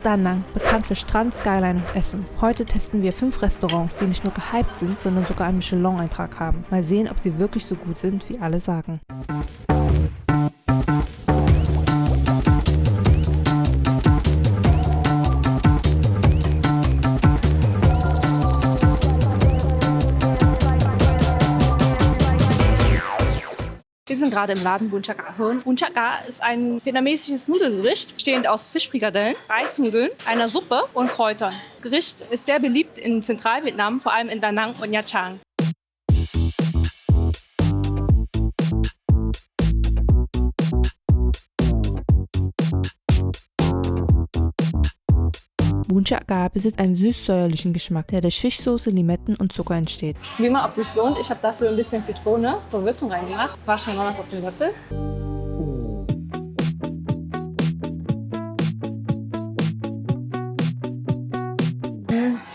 Da Nang, bekannt für Strand, Skyline und Essen. Heute testen wir 5 Restaurants, die nicht nur gehypt sind, sondern sogar einen Michelin-Eintrag haben. Mal sehen, ob sie wirklich so gut sind, wie alle sagen. Wir sind gerade im Laden Bún Chả Cá. Bún Chả Cá ist ein vietnamesisches Nudelgericht, bestehend aus Fischfrikadellen, Reisnudeln, einer Suppe und Kräutern. Das Gericht ist sehr beliebt in Zentralvietnam, vor allem in Da Nang und Nha Trang. Bún Chả Cá besitzt einen süß-säuerlichen Geschmack, der durch Fischsoße, Limetten und Zucker entsteht. Wie mal, ob es sich lohnt. Ich habe dafür ein bisschen Zitrone zur Würzung reingemacht. Das war schon mal was auf den Löffel.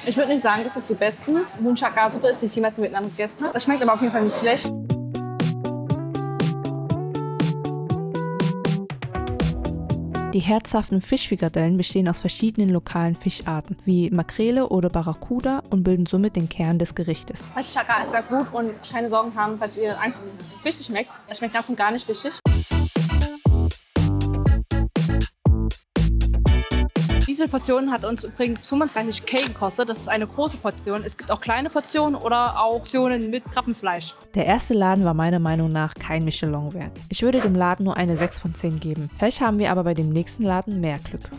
Ich würde nicht sagen, das ist die besten. Bún Chả Cá Suppe ist, die ich jemals in Vietnam gegessen habe. Das schmeckt aber auf jeden Fall nicht schlecht. Die herzhaften Fischfrikadellen bestehen aus verschiedenen lokalen Fischarten, wie Makrele oder Barracuda, und bilden somit den Kern des Gerichtes. Das Chả Cá ist sehr gut und keine Sorgen haben, falls ihr Angst habt, dass es fischig schmeckt. Es schmeckt ganz und gar nicht fischig. Diese Portion hat uns übrigens 35 gekostet. Das ist eine große Portion. Es gibt auch kleine Portionen oder auch Portionen mit Krabbenfleisch. Der erste Laden war meiner Meinung nach kein Michelin wert. Ich würde dem Laden nur eine 6 von 10 geben. Vielleicht haben wir aber bei dem nächsten Laden mehr Glück.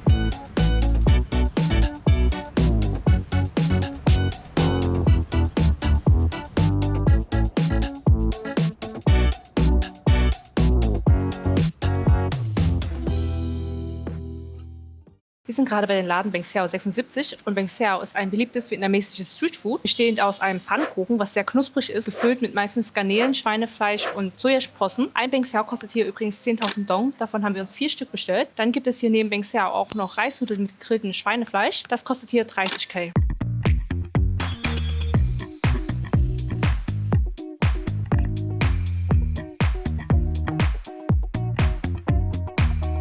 Wir sind gerade bei den Laden Beng Xeo 76 und Beng Xeo ist ein beliebtes vietnamesisches Streetfood, bestehend aus einem Pfannkuchen, was sehr knusprig ist, gefüllt mit meistens Garnelen, Schweinefleisch und Sojasprossen. Ein Beng Xeo kostet hier übrigens 10.000 Dong, davon haben wir uns 4 Stück bestellt. Dann gibt es hier neben Beng Xeo auch noch Reisnudeln mit gegrilltem Schweinefleisch, das kostet hier 30.000.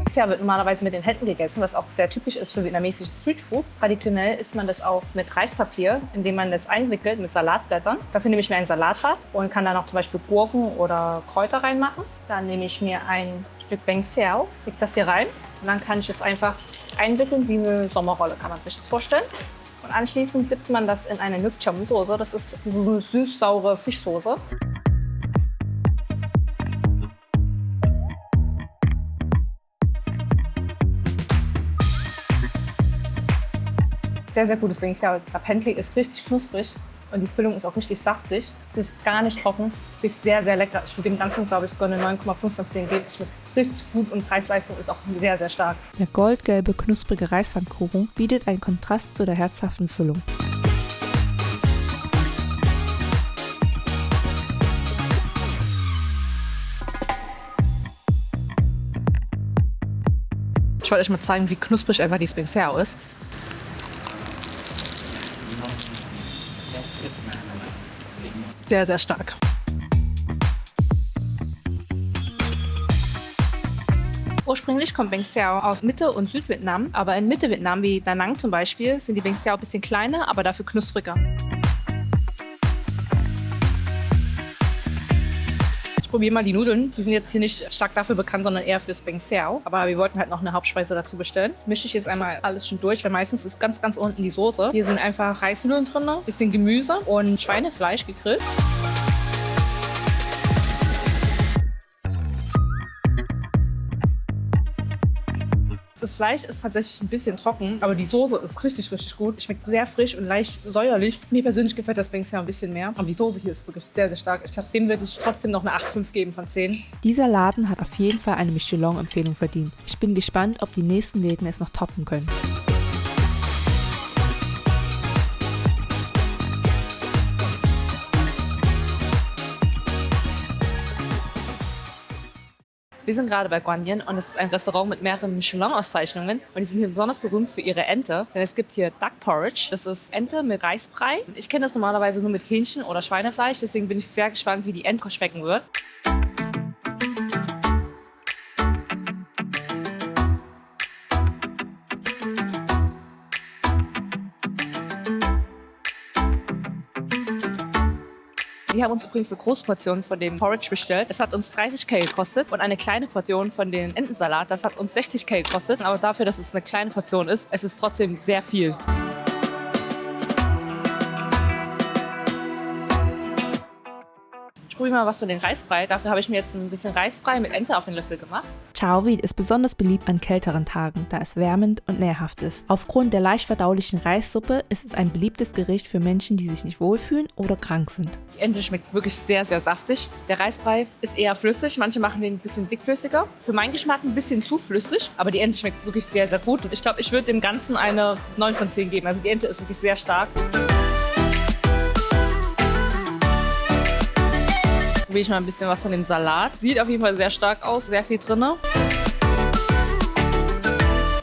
Beng Xeo wird normalerweise mit den Händen gegessen, was auch sehr typisch ist für vietnamesisches Streetfood. Traditionell isst man das auch mit Reispapier, indem man das einwickelt mit Salatblättern. Dafür nehme ich mir ein Salatblatt und kann da noch zum Beispiel Gurken oder Kräuter reinmachen. Dann nehme ich mir ein Stück Beng Xeo, leg das hier rein und dann kann ich es einfach einwickeln wie eine Sommerrolle, kann man sich das vorstellen. Und anschließend dippt man das in eine Nuoc Cham Soße, das ist so eine süß-saure Fischsoße. Sehr, sehr gutes Beng Xeo. Der Pancake ist richtig knusprig und die Füllung ist auch richtig saftig. Es ist gar nicht trocken, es ist sehr, sehr lecker. Ich würde dem Ganzen, glaube ich, sogar eine 9,5 von 10 geben. Es schmeckt richtig gut und Preis-Leistung ist auch sehr, sehr stark. Der goldgelbe, knusprige Reispfannkuchen bietet einen Kontrast zu der herzhaften Füllung. Ich wollte euch mal zeigen, wie knusprig einfach dieses Beng Xeo ist. Sehr, sehr stark. Ursprünglich kommt Beng Xeo aus Mitte- und Südvietnam, aber in Mitte-Vietnam, wie Da Nang zum Beispiel, sind die Beng Xeo ein bisschen kleiner, aber dafür knuspriger. Ich probiere mal die Nudeln. Die sind jetzt hier nicht stark dafür bekannt, sondern eher fürs Beng Xeo. Aber wir wollten halt noch eine Hauptspeise dazu bestellen. Das mische ich jetzt einmal alles schon durch, weil meistens ist ganz, ganz unten die Soße. Hier sind einfach Reisnudeln drin, bisschen Gemüse und Schweinefleisch gegrillt. Das Fleisch ist tatsächlich ein bisschen trocken, aber die Soße ist richtig, richtig gut. Schmeckt sehr frisch und leicht säuerlich. Mir persönlich gefällt das Beng Xeo ein bisschen mehr. Aber die Soße hier ist wirklich sehr, sehr stark. Ich glaube, dem würde ich trotzdem noch eine 8,5 geben von 10. Dieser Laden hat auf jeden Fall eine Michelin-Empfehlung verdient. Ich bin gespannt, ob die nächsten Läden es noch toppen können. Wir sind gerade bei Guan Yin und es ist ein Restaurant mit mehreren Michelin-Auszeichnungen. Und die sind hier besonders berühmt für ihre Ente. Denn es gibt hier Duck Porridge. Das ist Ente mit Reisbrei. Ich kenne das normalerweise nur mit Hähnchen oder Schweinefleisch. Deswegen bin ich sehr gespannt, wie die Ente schmecken wird. Wir haben uns übrigens eine Großportion von dem Porridge bestellt. Es hat uns 30 gekostet und eine kleine Portion von den Entensalat, das hat uns 60 gekostet. Aber dafür, dass es eine kleine Portion ist, es ist trotzdem sehr viel. Ich probiere mal was von den Reisbrei. Dafür habe ich mir jetzt ein bisschen Reisbrei mit Ente auf den Löffel gemacht. Chao Vide ist besonders beliebt an kälteren Tagen, da es wärmend und nährhaft ist. Aufgrund der leicht verdaulichen Reissuppe ist es ein beliebtes Gericht für Menschen, die sich nicht wohlfühlen oder krank sind. Die Ente schmeckt wirklich sehr, sehr saftig. Der Reisbrei ist eher flüssig. Manche machen den ein bisschen dickflüssiger. Für meinen Geschmack ein bisschen zu flüssig. Aber die Ente schmeckt wirklich sehr, sehr gut. Ich glaube, ich würde dem Ganzen eine 9 von 10 geben. Also die Ente ist wirklich sehr stark. Probiere ich mal ein bisschen was von dem Salat. Sieht auf jeden Fall sehr stark aus, sehr viel drin.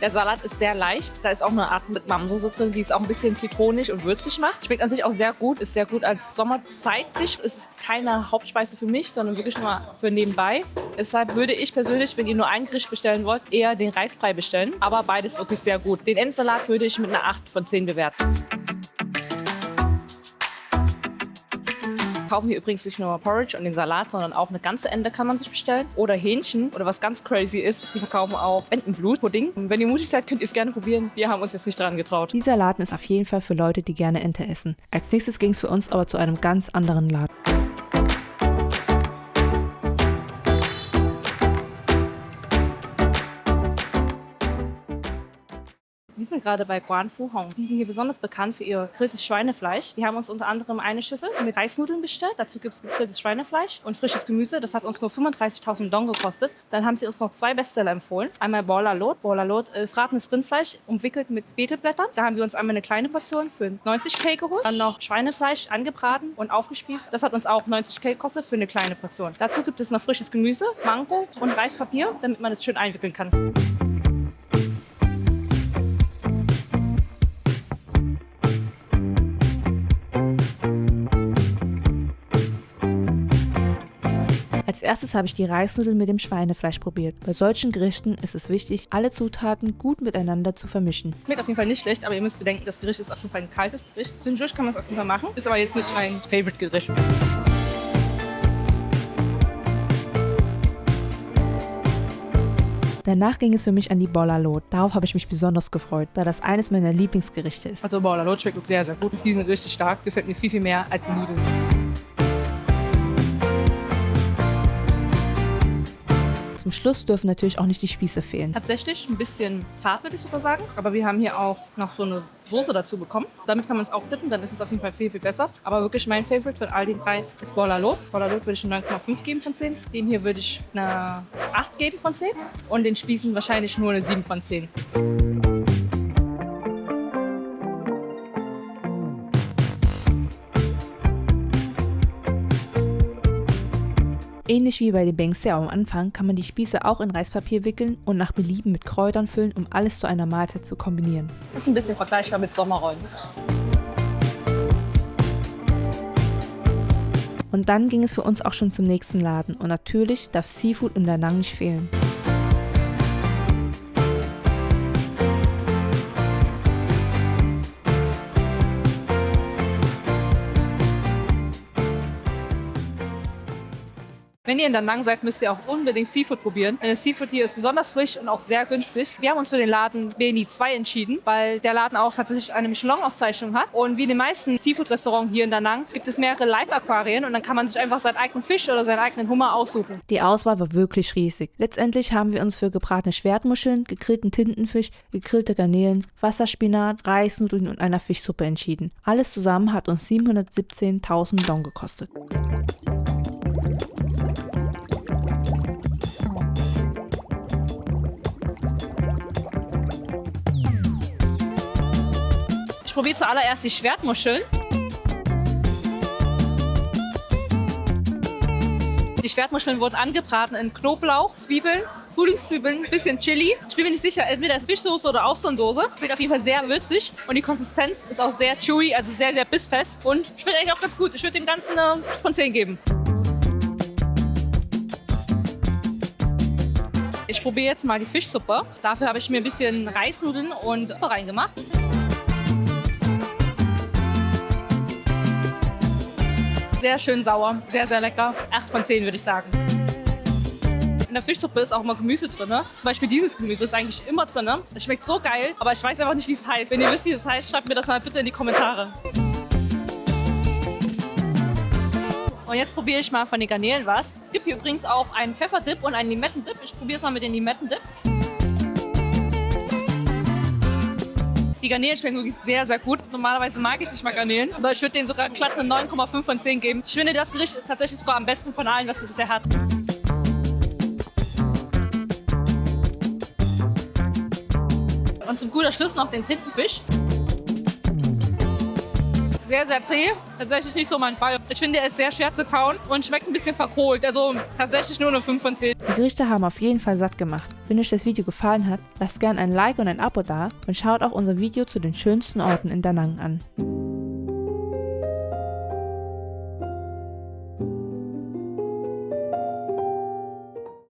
Der Salat ist sehr leicht. Da ist auch eine Art mit Mamsauce drin, die es auch ein bisschen zitronig und würzig macht. Schmeckt an sich auch sehr gut. Ist sehr gut als Sommerzeitdish. Ist keine Hauptspeise für mich, sondern wirklich nur für nebenbei. Deshalb würde ich persönlich, wenn ihr nur ein Gericht bestellen wollt, eher den Reisbrei bestellen. Aber beides wirklich sehr gut. Den Entensalat würde ich mit einer 8 von 10 bewerten. Wir kaufen hier übrigens nicht nur Porridge und den Salat, sondern auch eine ganze Ente kann man sich bestellen. Oder Hähnchen. Oder was ganz crazy ist, die verkaufen auch Entenblut-Pudding. Und wenn ihr mutig seid, könnt ihr es gerne probieren. Wir haben uns jetzt nicht dran getraut. Dieser Laden ist auf jeden Fall für Leute, die gerne Ente essen. Als nächstes ging es für uns aber zu einem ganz anderen Laden. Wir sind gerade bei Guan Fu Hong. Die sind hier besonders bekannt für ihr gegrilltes Schweinefleisch. Wir haben uns unter anderem eine Schüssel mit Reisnudeln bestellt. Dazu gibt es gegrilltes Schweinefleisch und frisches Gemüse. Das hat uns nur 35.000 Dong gekostet. Dann haben sie uns noch 2 Bestseller empfohlen. Einmal Bola Lot. Bola Lot ist bratenes Rindfleisch, umwickelt mit Betelblättern. Da haben wir uns einmal eine kleine Portion für 90 geholt. Dann noch Schweinefleisch angebraten und aufgespießt. Das hat uns auch 90 gekostet für eine kleine Portion. Dazu gibt es noch frisches Gemüse, Mango und Reispapier, damit man es schön einwickeln kann. Als erstes habe ich die Reisnudeln mit dem Schweinefleisch probiert. Bei solchen Gerichten ist es wichtig, alle Zutaten gut miteinander zu vermischen. Schmeckt auf jeden Fall nicht schlecht, aber ihr müsst bedenken, das Gericht ist auf jeden Fall ein kaltes Gericht. Zwischendurch kann man es auf jeden Fall machen, ist aber jetzt nicht mein Favorite-Gericht. Danach ging es für mich an die Bola Lot. Darauf habe ich mich besonders gefreut, da das eines meiner Lieblingsgerichte ist. Also Bola Lot schmeckt sehr, sehr gut. Die sind richtig stark, gefällt mir viel, viel mehr als die Nudeln. Zum Schluss dürfen natürlich auch nicht die Spieße fehlen. Tatsächlich ein bisschen fad, würde ich sogar sagen. Aber wir haben hier auch noch so eine Soße dazu bekommen. Damit kann man es auch dippen, dann ist es auf jeden Fall viel, viel besser. Aber wirklich mein Favorite von all den 3 ist Bola Lot. Bola Lot würde ich eine 9,5 geben von 10. Dem hier würde ich eine 8 geben von 10. Und den Spießen wahrscheinlich nur eine 7 von 10. Ähnlich wie bei dem Beng Xiao am Anfang kann man die Spieße auch in Reispapier wickeln und nach Belieben mit Kräutern füllen, um alles zu einer Mahlzeit zu kombinieren. Das ist ein bisschen vergleichbar mit Sommerrollen. Und dann ging es für uns auch schon zum nächsten Laden und natürlich darf Seafood in Da Nang nicht fehlen. Wenn ihr in Da Nang seid, müsst ihr auch unbedingt Seafood probieren. Denn das Seafood hier ist besonders frisch und auch sehr günstig. Wir haben uns für den Laden Beni 2 entschieden, weil der Laden auch tatsächlich eine Michelin-Auszeichnung hat. Und wie in den meisten Seafood-Restaurants hier in Da Nang gibt es mehrere Live-Aquarien und dann kann man sich einfach seinen eigenen Fisch oder seinen eigenen Hummer aussuchen. Die Auswahl war wirklich riesig. Letztendlich haben wir uns für gebratene Schwertmuscheln, gegrillten Tintenfisch, gegrillte Garnelen, Wasserspinat, Reisnudeln und einer Fischsuppe entschieden. Alles zusammen hat uns 717.000 Dong gekostet. Ich probiere zuallererst die Schwertmuscheln. Die Schwertmuscheln wurden angebraten in Knoblauch, Zwiebeln, Frühlingszwiebeln, bisschen Chili. Ich bin mir nicht sicher, entweder ist Fischsoße oder Austernsoße. Schmeckt auf jeden Fall sehr würzig und die Konsistenz ist auch sehr chewy, also sehr, sehr bissfest und schmeckt eigentlich auch ganz gut. Ich würde dem Ganzen eine 8 von 10 geben. Ich probiere jetzt mal die Fischsuppe. Dafür habe ich mir ein bisschen Reisnudeln und Suppe reingemacht. Sehr schön sauer, sehr, sehr lecker. 8 von 10 würde ich sagen. In der Fischsuppe ist auch immer Gemüse drin. Zum Beispiel dieses Gemüse ist eigentlich immer drin. Es schmeckt so geil, aber ich weiß einfach nicht, wie es heißt. Wenn ihr wisst, wie es heißt, schreibt mir das mal bitte in die Kommentare. Und jetzt probiere ich mal von den Garnelen was. Es gibt hier übrigens auch einen Pfefferdip und einen Limettendip. Ich probiere es mal mit dem Limettendip. Die Garnelen schmecken wirklich sehr, sehr gut. Normalerweise mag ich nicht mal Garnelen, aber ich würde denen sogar glatt eine 9,5 von 10 geben. Ich finde das Gericht tatsächlich sogar am besten von allen, was es bisher hat. Und zum guter Schluss noch den Tintenfisch. Sehr, sehr zäh. Tatsächlich nicht so mein Fall. Ich finde, er ist sehr schwer zu kauen und schmeckt ein bisschen verkohlt. Also tatsächlich nur eine 5 von 10. Die Gerichte haben auf jeden Fall satt gemacht. Wenn euch das Video gefallen hat, lasst gerne ein Like und ein Abo da und schaut auch unser Video zu den schönsten Orten in Da Nang an.